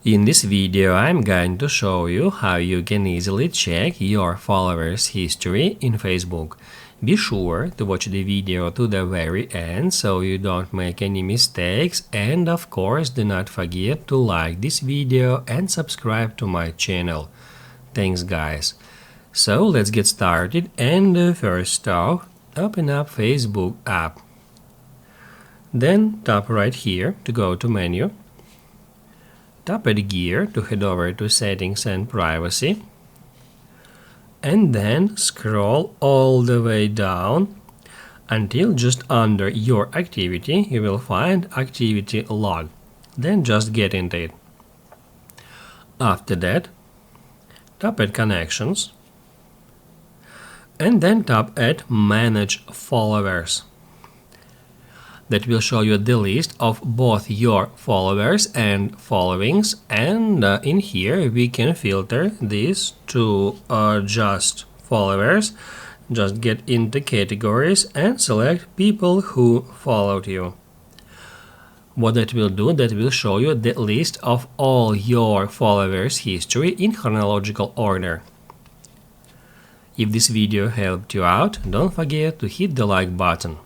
In this video, I'm going to show you how you can easily check your followers' history in Facebook. Be sure to watch the video to the very end so you don't make any mistakes, and of course do not forget to like this video and subscribe to my channel. Thanks guys. So let's get started, and first off, open up Facebook app. Then tap right here to go to menu. Tap at gear to head over to settings and privacy, and then scroll all the way down until just under your activity you will find activity log. Then just get into it. After that, tap at connections and then tap at manage followers. That will show you the list of both your followers and followings, and in here we can filter this to just followers. Just get into categories and select people who followed you. What that will do, that will show you the list of all your followers' history in chronological order. If this video helped you out, don't forget to hit the like button.